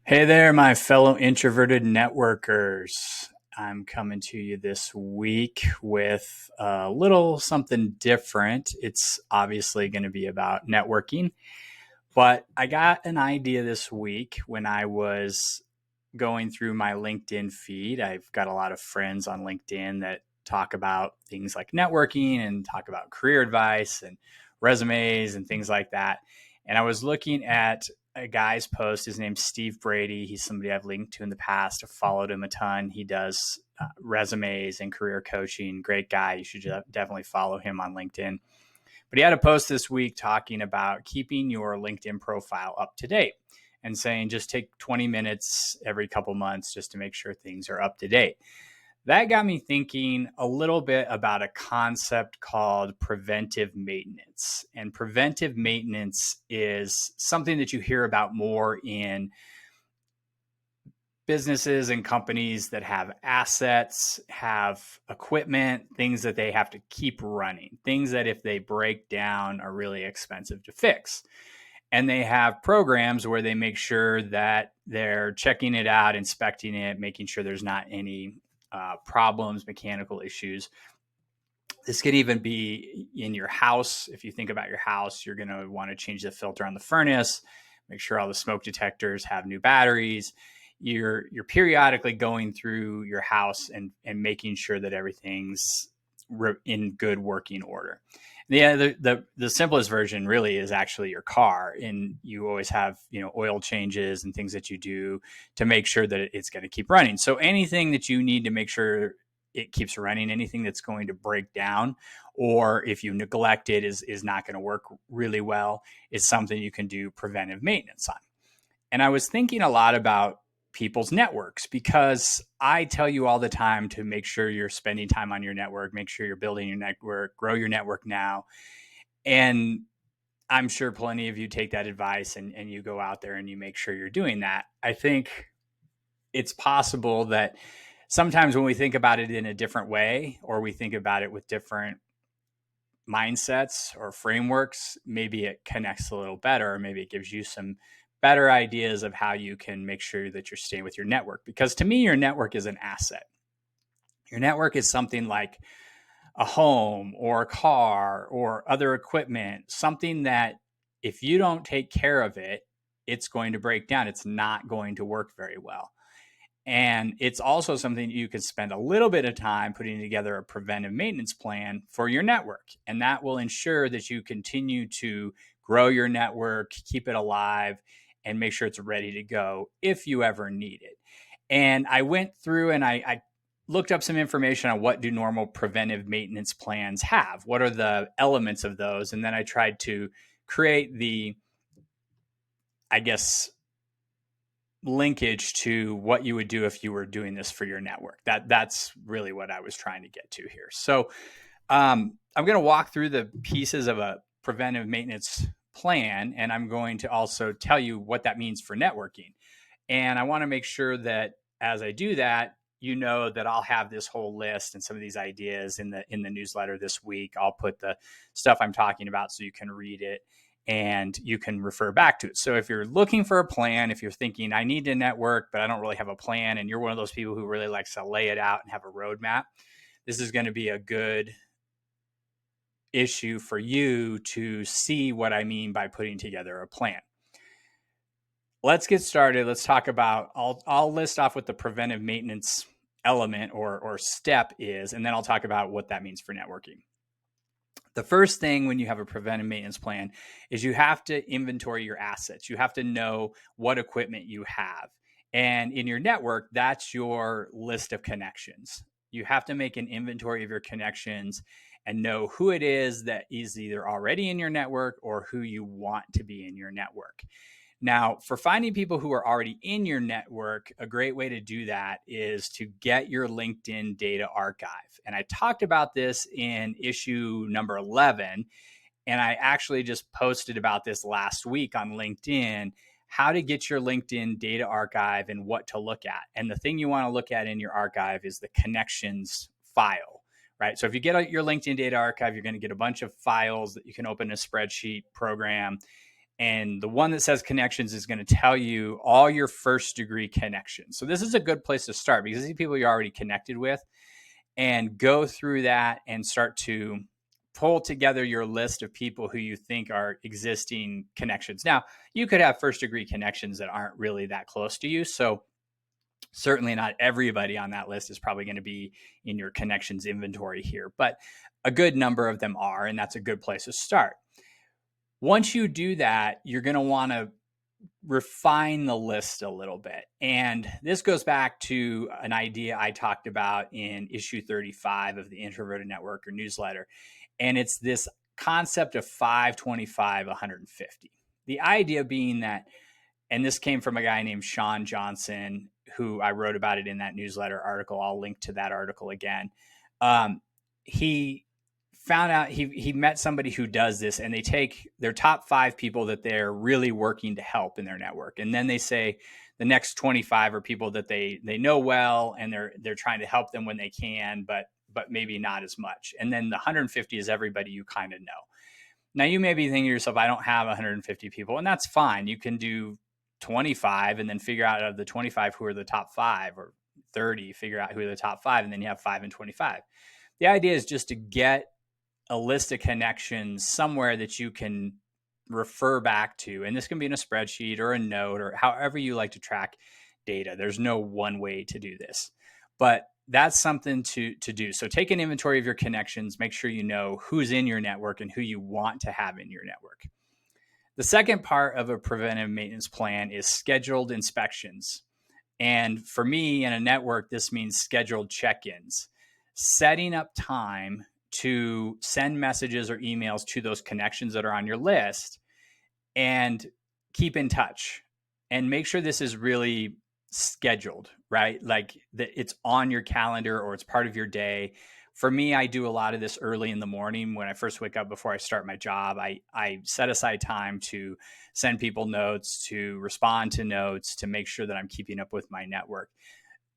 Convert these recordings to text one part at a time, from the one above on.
Hey there, my fellow introverted networkers. I'm coming to you this week with a little something different. It's obviously going to be about networking, but I got an idea this week when I was going through my LinkedIn feed. I've got a lot of friends on LinkedIn that talk about things like networking and talk about career advice and resumes and things like that. And I was looking at a guy's post. His name's Steve Brady. He's somebody I've linked to in the past. I've followed him a ton. He does resumes and career coaching. Great guy. You should definitely follow him on LinkedIn. But he had a post this week talking about keeping your LinkedIn profile up to date and saying just take 20 minutes every couple months just to make sure things are up to date. That got me thinking a little bit about a concept called preventive maintenance. And preventive maintenance is something that you hear about more in businesses and companies that have assets, have equipment, things that they have to keep running, things that if they break down are really expensive to fix. And they have programs where they make sure that they're checking it out, inspecting it, making sure there's not any problems, mechanical issues. This could even be in your house. If you think about your house, you're going to want to change the filter on the furnace, make sure all the smoke detectors have new batteries. You're periodically going through your house and making sure that everything's in good working order. Yeah, the simplest version really is actually your car, and you always have oil changes and things that you do to make sure that it's going to keep running. So anything that you need to make sure it keeps running, anything that's going to break down, or if you neglect it is not going to work really well, is something you can do preventive maintenance on. And I was thinking a lot about people's networks because I tell you all the time to make sure you're spending time on your network, make sure you're building your network, grow your network now. And I'm sure plenty of you take that advice and you go out there and you make sure you're doing that. I think it's possible that sometimes when we think about it in a different way, or we think about it with different mindsets or frameworks, maybe it connects a little better. Maybe it gives you some better ideas of how you can make sure that you're staying with your network. Because to me, your network is an asset. Your network is something like a home or a car or other equipment, something that if you don't take care of it, it's going to break down. It's not going to work very well. And it's also something you could spend a little bit of time putting together a preventive maintenance plan for your network. And that will ensure that you continue to grow your network, keep it alive, and make sure it's ready to go if you ever need it. And I went through and I looked up some information on what do normal preventive maintenance plans have? What are the elements of those? And then I tried to create the, I guess, linkage to what you would do if you were doing this for your network. That's really what I was trying to get to here. So I'm going to walk through the pieces of a preventive maintenance plan, and I'm going to also tell you what that means for networking. And I want to make sure that as I do that, you know that I'll have this whole list and some of these ideas in the newsletter this week. I'll put the stuff I'm talking about so you can read it and you can refer back to it. So if you're looking for a plan, if you're thinking I need to network, but I don't really have a plan, and you're one of those people who really likes to lay it out and have a roadmap, this is going to be a good issue for you to see what I mean by putting together a plan. Let's get started. Let's talk about, I'll list off what the preventive maintenance element or step is, and then I'll talk about what that means for networking. The first thing when you have a preventive maintenance plan is you have to inventory your assets. You have to know what equipment you have. And in your network, that's your list of connections. You have to make an inventory of your connections and know who it is that is either already in your network or who you want to be in your network. Now, for finding people who are already in your network, a great way to do that is to get your LinkedIn data archive. And I talked about this in issue number 11, and I actually just posted about this last week on LinkedIn, how to get your LinkedIn data archive and what to look at. And the thing you want to look at in your archive is the connections file, right? So if you get your LinkedIn data archive, you're going to get a bunch of files that you can open in a spreadsheet program. And the one that says connections is going to tell you all your first degree connections. So this is a good place to start because these people you're already connected with, and go through that and start to pull together your list of people who you think are existing connections. Now, you could have first degree connections that aren't really that close to you. So certainly not everybody on that list is probably going to be in your connections inventory here, but a good number of them are, and that's a good place to start. Once you do that, you're going to want to refine the list a little bit. And this goes back to an idea I talked about in issue 35 of the Introverted Networker newsletter. And it's this concept of 525, 150. The idea being that, and this came from a guy named Sean Johnson, who I wrote about it in that newsletter article. I'll link to that article again. He found out he met somebody who does this, and they take their top 5 people that they're really working to help in their network, and then they say the next 25 are people that they know well, and they're trying to help them when they can, but maybe not as much. And then the 150 is everybody you kind of know. Now you may be thinking to yourself, I don't have 150 people, and that's fine. You can do 25 and then figure out of the 25 who are the top 5, or 30, figure out who are the top 5, and then you have 5 and 25. The idea is just to get a list of connections somewhere that you can refer back to. And this can be in a spreadsheet or a note or however you like to track data. There's no one way to do this, but that's something to do. So take an inventory of your connections, make sure you know who's in your network and who you want to have in your network. The second part of a preventive maintenance plan is scheduled inspections. And for me in a network, this means scheduled check-ins, setting up time to send messages or emails to those connections that are on your list and keep in touch and make sure this is really scheduled, right? Like that it's on your calendar or it's part of your day. For me, I do a lot of this early in the morning when I first wake up before I start my job. I set aside time to send people notes, to respond to notes, to make sure that I'm keeping up with my network.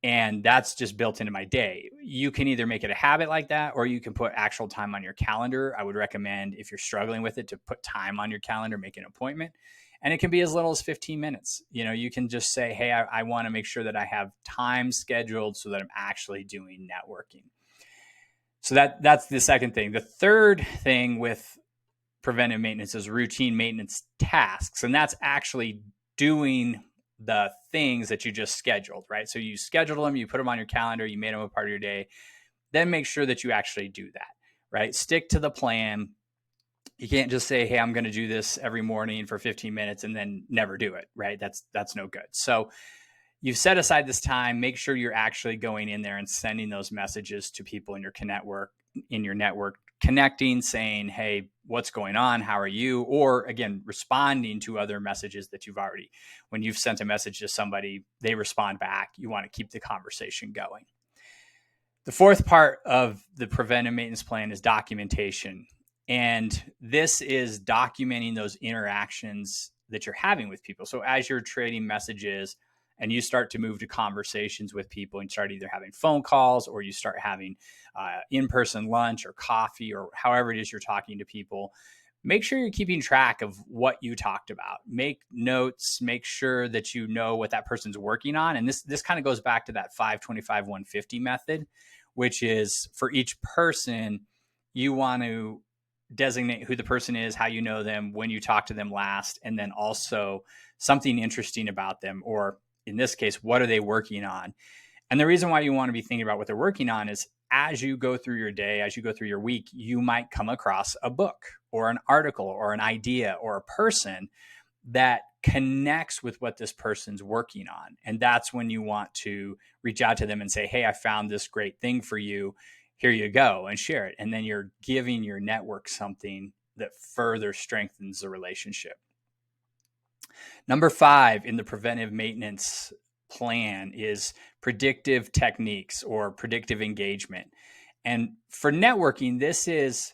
And that's just built into my day. You can either make it a habit like that, or you can put actual time on your calendar. I would recommend, if you're struggling with it, to put time on your calendar, make an appointment. And it can be as little as 15 minutes. You can just say, hey, I want to make sure that I have time scheduled so that I'm actually doing networking. So that's the second thing. The third thing with preventive maintenance is routine maintenance tasks. And that's actually doing the things that you just scheduled, right? So you scheduled them, you put them on your calendar, you made them a part of your day. Then make sure that you actually do that, right? Stick to the plan. You can't just say, hey, I'm going to do this every morning for 15 minutes and then never do it, right? That's no good. So you've set aside this time, make sure you're actually going in there and sending those messages to people in your network, connecting, saying, hey, what's going on? How are you? Or again, responding to other messages that you've already, when you've sent a message to somebody, they respond back. You want to keep the conversation going. The fourth part of the preventive maintenance plan is documentation. And this is documenting those interactions that you're having with people. So as you're trading messages and you start to move to conversations with people and start either having phone calls or you start having in-person lunch or coffee or however it is you're talking to people, make sure you're keeping track of what you talked about. Make notes, make sure that you know what that person's working on. And this kind of goes back to that 525, 150 method, which is for each person, you want to designate who the person is, how you know them, when you talked to them last, and then also something interesting about them, or in this case, what are they working on? And the reason why you want to be thinking about what they're working on is as you go through your day, as you go through your week, you might come across a book or an article or an idea or a person that connects with what this person's working on. And that's when you want to reach out to them and say, hey, I found this great thing for you. Here you go, and share it. And then you're giving your network something that further strengthens the relationship. Number 5 in the preventive maintenance plan is predictive techniques or predictive engagement. And for networking, this is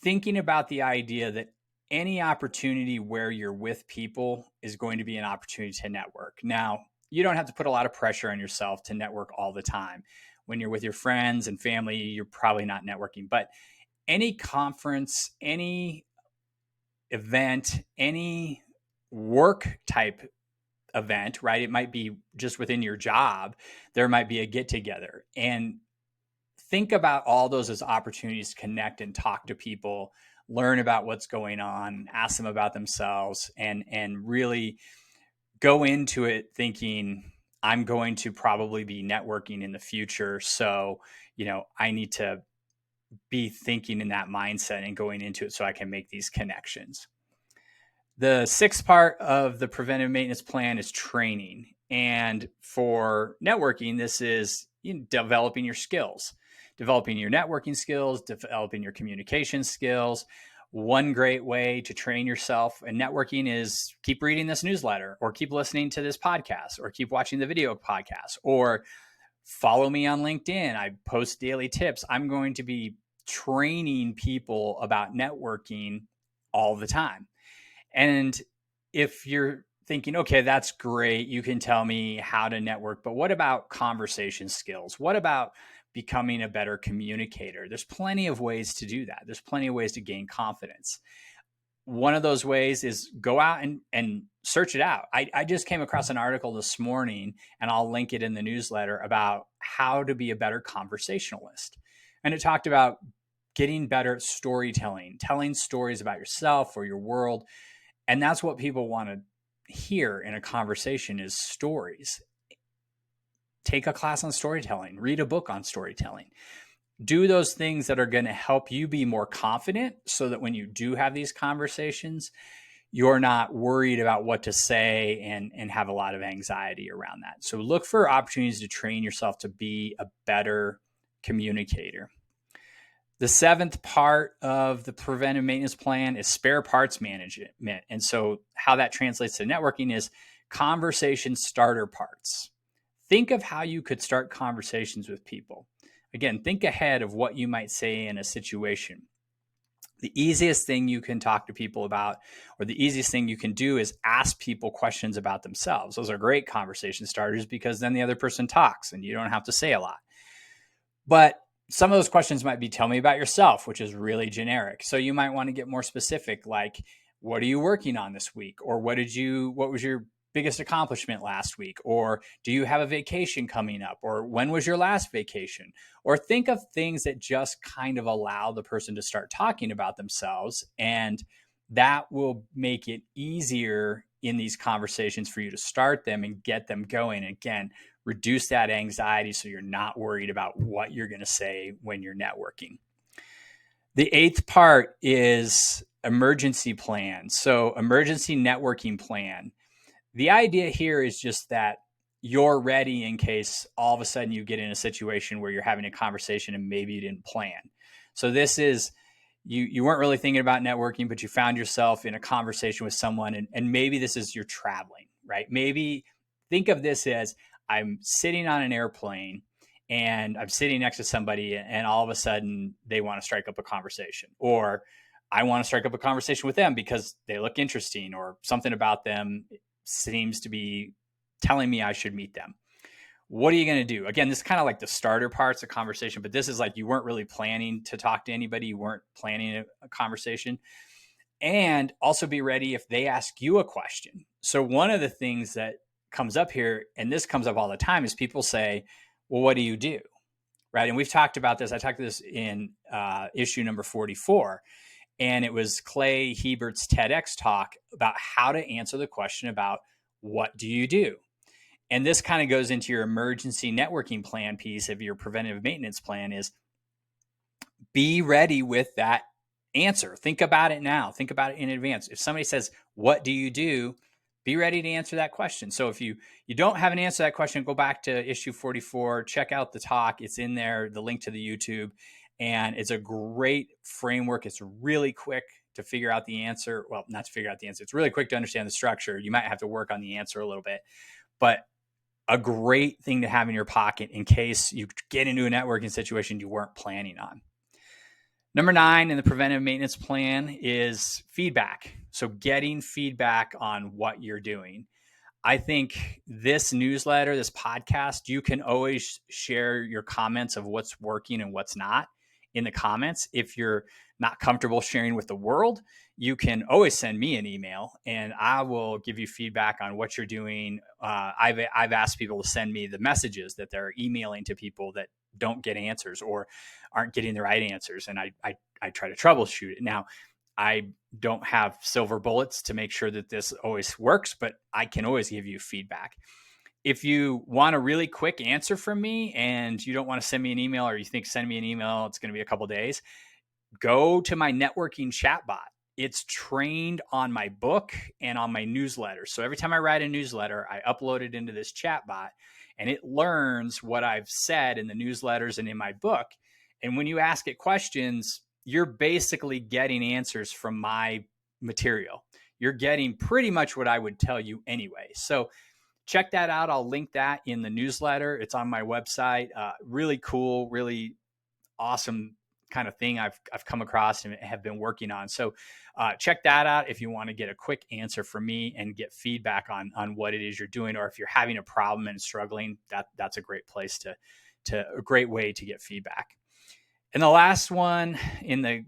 thinking about the idea that any opportunity where you're with people is going to be an opportunity to network. Now, you don't have to put a lot of pressure on yourself to network all the time. When you're with your friends and family, you're probably not networking. But any conference, any event, any work type event, right? It might be just within your job. There might be a get together, and think about all those as opportunities to connect and talk to people, learn about what's going on, ask them about themselves, and really go into it thinking, I'm going to probably be networking in the future. So, I need to be thinking in that mindset and going into it so I can make these connections. The sixth part of the preventive maintenance plan is training. And for networking, this is developing your skills, developing your networking skills, developing your communication skills. One great way to train yourself in networking is keep reading this newsletter, or keep listening to this podcast, or keep watching the video podcast, or follow me on LinkedIn. I post daily tips. I'm going to be training people about networking all the time. And if you're thinking, okay, that's great, you can tell me how to network, but what about conversation skills? What about becoming a better communicator? There's plenty of ways to do that. There's plenty of ways to gain confidence. One of those ways is go out and search it out. I just came across an article this morning, and I'll link it in the newsletter, about how to be a better conversationalist. And it talked about getting better at storytelling, telling stories about yourself or your world. And that's what people want to hear in a conversation, is stories. Take a class on storytelling, read a book on storytelling. Do those things that are going to help you be more confident, so that when you do have these conversations, you're not worried about what to say and have a lot of anxiety around that. So look for opportunities to train yourself to be a better communicator. The seventh part of the preventive maintenance plan is spare parts management. And so how that translates to networking is conversation starter parts. Think of how you could start conversations with people. Again, think ahead of what you might say in a situation. The easiest thing you can talk to people about, or the easiest thing you can do, is ask people questions about themselves. Those are great conversation starters, because then the other person talks and you don't have to say a lot. But some of those questions might be, tell me about yourself, which is really generic. So you might want to get more specific, like, what are you working on this week? Or what was your biggest accomplishment last week? Or do you have a vacation coming up? Or when was your last vacation? Or think of things that just kind of allow the person to start talking about themselves. And that will make it easier in these conversations for you to start them and get them going. Again, reduce that anxiety so you're not worried about what you're going to say when you're networking. The eighth part is emergency plan. So emergency networking plan. The idea here is just that you're ready in case all of a sudden you get in a situation where you're having a conversation and maybe you didn't plan. So this is, you weren't really thinking about networking, but you found yourself in a conversation with someone, and maybe this is, you're traveling, right? Maybe think of this as, I'm sitting on an airplane and I'm sitting next to somebody, and all of a sudden they want to strike up a conversation, or I want to strike up a conversation with them because they look interesting, or something about them seems to be telling me I should meet them. What are you going to do? Again, this is kind of like the starter parts of conversation, but this is like, you weren't really planning to talk to anybody. You weren't planning a conversation. And also be ready if they ask you a question. So one of the things that comes up here, and this comes up all the time, is people say, well, what do you do? Right. And we've talked about this. I talked about this in issue number 44. And it was Clay Hebert's TEDx talk about how to answer the question about, what do you do? And this kind of goes into your emergency networking plan piece of your preventive maintenance plan, is be ready with that answer. Think about it now. Think about it in advance. If somebody says, what do you do? Be ready to answer that question. So if you don't have an answer to that question, go back to issue 44, check out the talk. It's in there, the link to the YouTube, and it's a great framework. It's really quick to figure out the answer. Well, not to figure out the answer. It's really quick to understand the structure. You might have to work on the answer a little bit, but a great thing to have in your pocket in case you get into a networking situation you weren't planning on. Number 9 in the preventive maintenance plan is feedback. So getting feedback on what you're doing. I think this newsletter, this podcast, you can always share your comments of what's working and what's not in the comments. If you're not comfortable sharing with the world, you can always send me an email and I will give you feedback on what you're doing. I've asked people to send me the messages that they're emailing to people that don't get answers or aren't getting the right answers. And I try to troubleshoot it. Now, I don't have silver bullets to make sure that this always works, but I can always give you feedback. If you want a really quick answer from me and you don't want to send me an email, or you think send me an email, it's going to be a couple days, go to my networking chatbot. It's trained on my book and on my newsletter. So every time I write a newsletter, I upload it into this chatbot and it learns what I've said in the newsletters and in my book. And when you ask it questions, you're basically getting answers from my material. You're getting pretty much what I would tell you anyway. So check that out. I'll link that in the newsletter. It's on my website. Really cool, really awesome kind of thing I've come across and have been working on. So check that out if you want to get a quick answer from me and get feedback on what it is you're doing, or if you're having a problem and struggling, that's a great place to a great way to get feedback. And the last one in the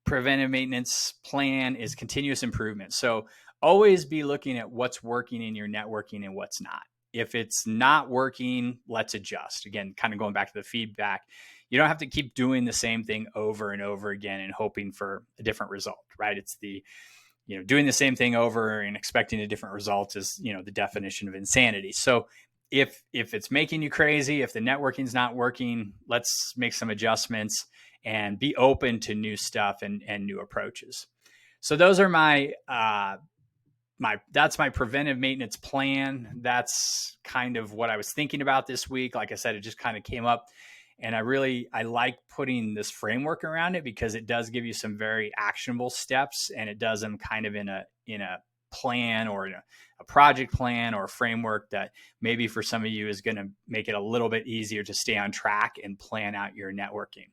preventive maintenance plan is continuous improvement. So always be looking at what's working in your networking and what's not. If it's not working, let's adjust. Again, kind of going back to the feedback, you don't have to keep doing the same thing over and over again and hoping for a different result, right? It's the, doing the same thing over and expecting a different result is, the definition of insanity. So if it's making you crazy, if the networking's not working, let's make some adjustments and be open to new stuff and new approaches. So those are that's my preventive maintenance plan. That's kind of what I was thinking about this week. Like I said, it just kind of came up, and I like putting this framework around it because it does give you some very actionable steps, and it does them kind of in a plan or in a project plan or a framework that maybe for some of you is going to make it a little bit easier to stay on track and plan out your networking.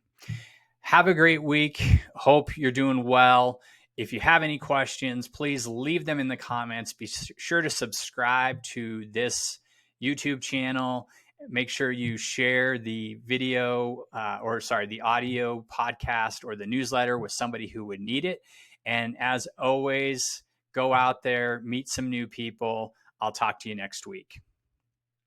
Have a great week. Hope you're doing well. If you have any questions, please leave them in the comments. Be sure to subscribe to this YouTube channel. Make sure you share the video the audio podcast or the newsletter with somebody who would need it. And as always, go out there, meet some new people. I'll talk to you next week.